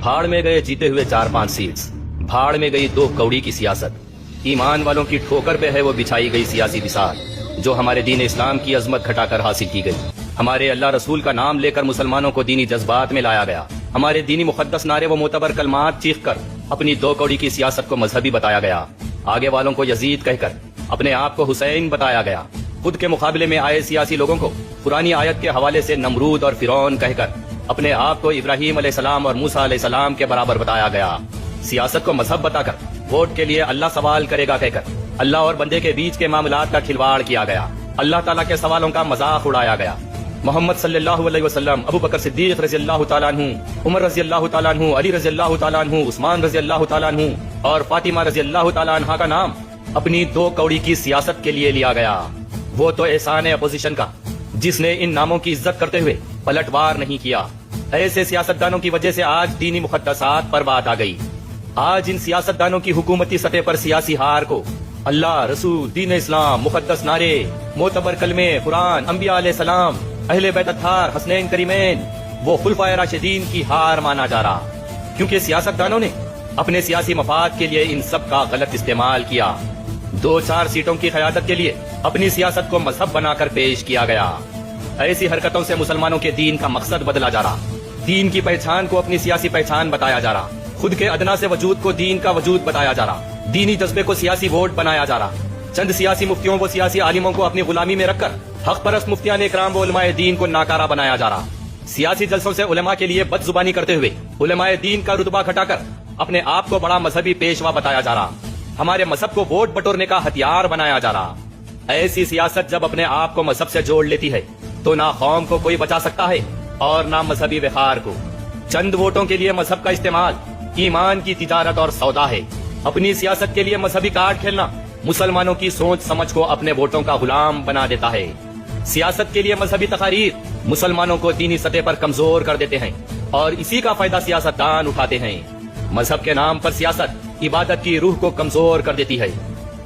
بھاڑ میں گئے جیتے ہوئے 4-5 سیٹس، بھاڑ میں گئی 2 کوڑی کی سیاست۔ ایمان والوں کی ٹھوکر پہ ہے وہ بچھائی گئی سیاسی بساط، جو ہمارے دین اسلام کی عظمت گھٹا کر حاصل کی گئی۔ ہمارے اللہ رسول کا نام لے کر مسلمانوں کو دینی جذبات میں لایا گیا، ہمارے دینی مقدس نعرے و معتبر کلمات چیخ کر اپنی 2 کوڑی کی سیاست کو مذہبی بتایا گیا، آگے والوں کو یزید کہہ کر اپنے آپ کو حسین بتایا گیا، خود کے مقابلے میں آئے سیاسی لوگوں کو قرآنی آیت کے حوالے سے نمرود اور فرعون کہہ کر اپنے آپ کو ابراہیم علیہ السلام اور موسیٰ علیہ السلام کے برابر بتایا گیا، سیاست کو مذہب بتا کر ووٹ کے لیے اللہ سوال کرے گا کہہ کر اللہ اور بندے کے بیچ کے معاملات کا کھلواڑ کیا گیا، اللہ تعالیٰ کے سوالوں کا مذاق اڑایا گیا۔ محمد صلی اللہ علیہ وسلم، ابو بکر صدیق رضی اللہ تعالیٰ عنہ، عمر رضی اللہ تعالیٰ عنہ، علی رضی اللہ تعالیٰ عنہ، عثمان رضی اللہ تعالیٰ عنہ اور فاطمہ رضی اللہ تعالیٰ عنہ کا نام اپنی 2 کوڑی کی سیاست کے لیے لیا گیا۔ وہ تو احسان اپوزیشن کا جس نے ان ناموں کی عزت کرتے ہوئے پلٹوار نہیں کیا۔ ایسے سیاستدانوں کی وجہ سے آج دینی مقدسات پر بات آ گئی۔ آج ان سیاستدانوں کی حکومتی سطح پر سیاسی ہار کو اللہ، رسول، دین اسلام، مقدس نعرے، معتبر کلمے، قرآن، انبیاء علیہ السلام، اہل بیت اطہار، حسنین کریمین، وہ خلفائے راشدین کی ہار مانا جا رہا، کیونکہ سیاستدانوں نے اپنے سیاسی مفاد کے لیے ان سب کا غلط استعمال کیا۔ 2-4 سیٹوں کی قیادت کے لیے اپنی سیاست کو مذہب بنا کر پیش کیا گیا۔ ایسی حرکتوں سے مسلمانوں کے دین کا مقصد بدلا جا رہا، دین کی پہچان کو اپنی سیاسی پہچان بتایا جا رہا، خود کے ادنا سے وجود کو دین کا وجود بتایا جا رہا، دینی جذبے کو سیاسی ووٹ بنایا جا رہا، چند سیاسی مفتیوں و سیاسی عالموں کو اپنی غلامی میں رکھ کر حق پرست مفتیان اکرام و علماء دین کو ناکارہ بنایا جا رہا، سیاسی جلسوں سے علماء کے لیے بد زبانی کرتے ہوئے علماء دین کا رتبہ گھٹا کر اپنے آپ کو بڑا مذہبی پیشوا بتایا جا رہا، ہمارے مذہب کو ووٹ بٹورنے کا ہتھیار بنایا جا رہا۔ ایسی سیاست جب اپنے آپ کو مذہب سے جوڑ لیتی ہے تو نہ قوم کو کوئی بچا سکتا ہے اور نہ مذہبی وقار کو۔ چند ووٹوں کے لیے مذہب کا استعمال ایمان کی تجارت اور سودا ہے۔ اپنی سیاست کے لیے مذہبی کارڈ کھیلنا مسلمانوں کی سوچ سمجھ کو اپنے ووٹوں کا غلام بنا دیتا ہے۔ سیاست کے لیے مذہبی تقاریر مسلمانوں کو دینی سطح پر کمزور کر دیتے ہیں اور اسی کا فائدہ سیاستدان اٹھاتے ہیں۔ مذہب کے نام پر سیاست عبادت کی روح کو کمزور کر دیتی ہے۔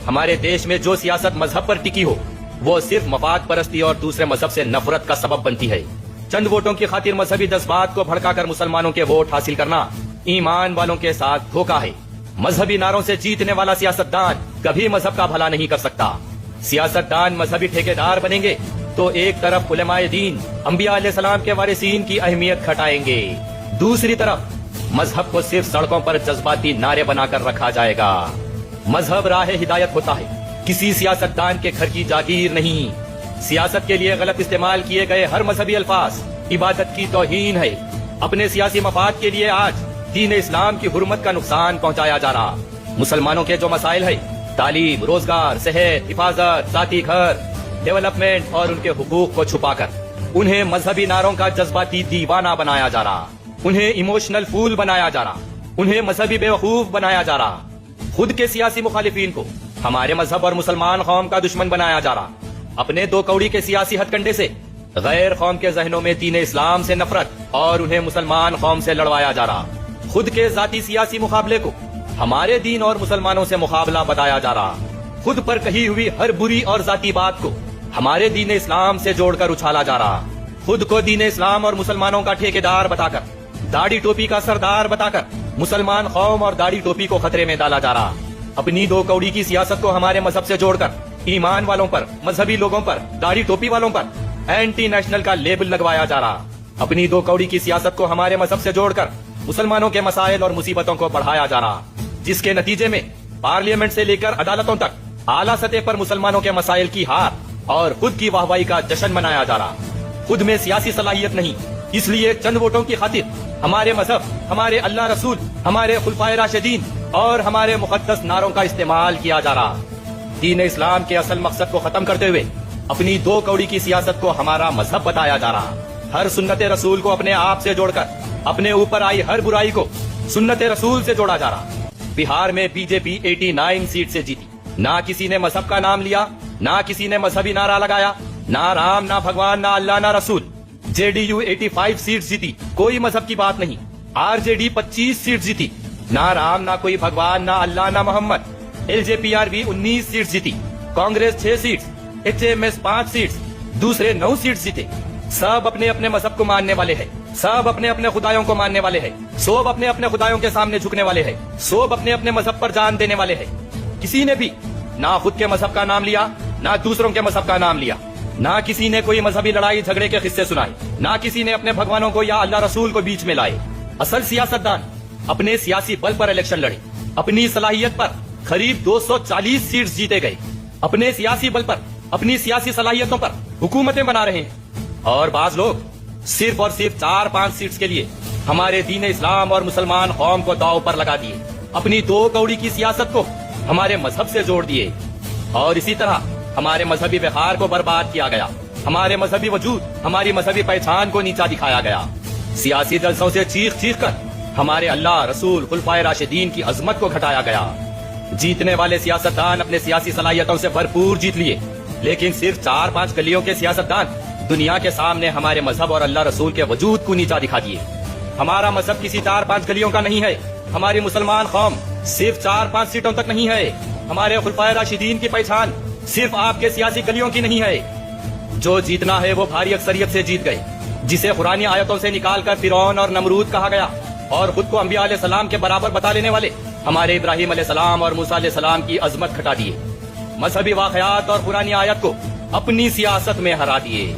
ہمارے دیش میں جو سیاست مذہب پر ٹکی ہو وہ صرف مفاد پرستی اور دوسرے مذہب سے نفرت کا سبب بنتی ہے۔ چند ووٹوں کی خاطر مذہبی جذبات کو بھڑکا کر مسلمانوں کے ووٹ حاصل کرنا ایمان والوں کے ساتھ دھوکا ہے۔ مذہبی نعروں سے جیتنے والا سیاستدان کبھی مذہب کا بھلا نہیں کر سکتا۔ سیاستدان مذہبی ٹھیکیدار بنیں گے تو ایک طرف علماء دین، انبیاء علیہ السلام کے وارثین کی اہمیت گھٹائیں گے، دوسری طرف مذہب کو صرف سڑکوں پر جذباتی نعرے بنا کر رکھا جائے گا۔ مذہب راہ ہدایت ہوتا ہے، کسی سیاستدان کے گھر کی جاگیر نہیں۔ سیاست کے لیے غلط استعمال کیے گئے ہر مذہبی الفاظ عبادت کی توہین ہے۔ اپنے سیاسی مفاد کے لیے آج دین اسلام کی حرمت کا نقصان پہنچایا جا رہا۔ مسلمانوں کے جو مسائل ہے، تعلیم، روزگار، صحت، حفاظت، ذاتی گھر، ڈیولپمنٹ اور ان کے حقوق کو چھپا کر انہیں مذہبی نعروں کا جذباتی دیوانہ بنایا جا رہا، انہیں ایموشنل فول بنایا جا رہا، انہیں مذہبی بیوقوف بنایا جا رہا، خود کے سیاسی مخالفین کو ہمارے مذہب اور مسلمان قوم کا دشمن بنایا جا رہا، اپنے 2 کوڑی کے سیاسی ہتھ کنڈے سے غیر قوم کے ذہنوں میں دین اسلام سے نفرت اور انہیں مسلمان قوم سے لڑوایا جا رہا، خود کے ذاتی سیاسی مقابلے کو ہمارے دین اور مسلمانوں سے مقابلہ بتایا جا رہا، خود پر کہی ہوئی ہر بری اور ذاتی بات کو ہمارے دین اسلام سے جوڑ کر اچھالا جا رہا، خود کو دین اسلام اور مسلمانوں کا ٹھیکیدار بتا کر، داڑھی ٹوپی کا سردار بتا کر مسلمان قوم اور داڑھی ٹوپی کو خطرے میں ڈالا جا رہا، اپنی 2 کوڑی کی سیاست کو ہمارے مذہب سے جوڑ کر ایمان والوں پر، مذہبی لوگوں پر، داڑھی ٹوپی والوں پر اینٹی نیشنل کا لیبل لگوایا جا رہا، اپنی 2 کوڑی کی سیاست کو ہمارے مذہب سے جوڑ کر مسلمانوں کے مسائل اور مصیبتوں کو بڑھایا جا رہا، جس کے نتیجے میں پارلیمنٹ سے لے کر عدالتوں تک اعلیٰ سطح پر مسلمانوں کے مسائل کی ہار اور خود کی واہوائی کا جشن منایا جا رہا۔ خود میں سیاسی صلاحیت نہیں، اس لیے چند ووٹوں کی خاطر ہمارے مذہب، ہمارے اللہ رسول، ہمارے خلفائے راشدین اور ہمارے مقدس نعروں کا استعمال کیا جا رہا۔ دین اسلام کے اصل مقصد کو ختم کرتے ہوئے اپنی 2 کوڑی کی سیاست کو ہمارا مذہب بتایا جا رہا، ہر سنت رسول کو اپنے آپ سے جوڑ کر اپنے اوپر آئی ہر برائی کو سنت رسول سے جوڑا جا رہا۔ بہار میں بی جے پی 89 سیٹ سے جیتی، نہ کسی نے مذہب کا نام لیا، نہ کسی نے مذہبی نعرہ لگایا، نہ رام، نہ بھگوان، نہ اللہ، نہ رسول۔ جے ڈی یو 85 سیٹ جیتی، کوئی مذہب کی بات نہیں۔ آر جے ڈی 25 سیٹ جیتی، نہ رام، نہ کوئی بھگوان، نہ اللہ، نہ محمد۔ ایل جے پی آر بھی 19 سیٹ جیتی، Congress 6 seats, H M S 5 seats, دوسرے 9 سیٹس جیتے۔ سب اپنے اپنے مذہب کو ماننے والے ہیں، سب اپنے اپنے خدایوں کو ماننے والے ہیں، سب اپنے اپنے خدایوں کے سامنے جھکنے والے ہیں، سب اپنے اپنے مذہب پر جان دینے والے ہیں۔ کسی نے بھی نہ خود کے مذہب کا نام لیا، نہ دوسروں کے مذہب کا نام لیا، نہ کسی نے کوئی مذہبی لڑائی جھگڑے کے قصے سنائے، نہ کسی نے اپنے بھگوانوں کو یا اللہ رسول کو بیچ میں لائے۔ اصل سیاستدان اپنے سیاسی بل پر الیکشن لڑے، اپنی صلاحیت پر قریب 240 سیٹس جیتے گئے، اپنے سیاسی بل پر، اپنی سیاسی صلاحیتوں پر حکومتیں بنا رہے ہیں، اور بعض لوگ صرف اور صرف 4-5 سیٹس کے لیے ہمارے دین اسلام اور مسلمان قوم کو داؤ پر لگا دیے، اپنی 2 کوڑی کی سیاست کو ہمارے مذہب سے جوڑ دیے، اور اسی طرح ہمارے مذہبی وقار کو برباد کیا گیا، ہمارے مذہبی وجود، ہماری مذہبی پہچان کو نیچا دکھایا گیا۔ سیاسی جلسوں سے چیخ چیخ کر ہمارے اللہ، رسول، خلفائے راشدین کی عظمت کو گھٹایا گیا۔ جیتنے والے سیاستدان اپنے سیاسی صلاحیتوں سے بھرپور جیت لیے، لیکن صرف 4-5 گلیوں کے سیاستدان دنیا کے سامنے ہمارے مذہب اور اللہ رسول کے وجود کو نیچا دکھا دیے۔ ہمارا مذہب کسی 4-5 گلیوں کا نہیں ہے، ہماری مسلمان قوم صرف 4-5 سیٹوں تک نہیں ہے، ہمارے خلفائے راشدین کی پہچان صرف آپ کے سیاسی گلیوں کی نہیں ہے۔ جو جیتنا ہے وہ بھاری اکثریت سے جیت گئے، جسے قرآنی آیتوں سے نکال کر فرعون اور نمرود کہا گیا، اور خود کو انبیاء علیہ السلام کے برابر بتا لینے والے ہمارے ابراہیم علیہ السلام اور موسیٰ علیہ السلام کی عظمت گھٹا دیے، مذہبی واقعات اور قرآنی آیت کو اپنی سیاست میں ہرا دیے۔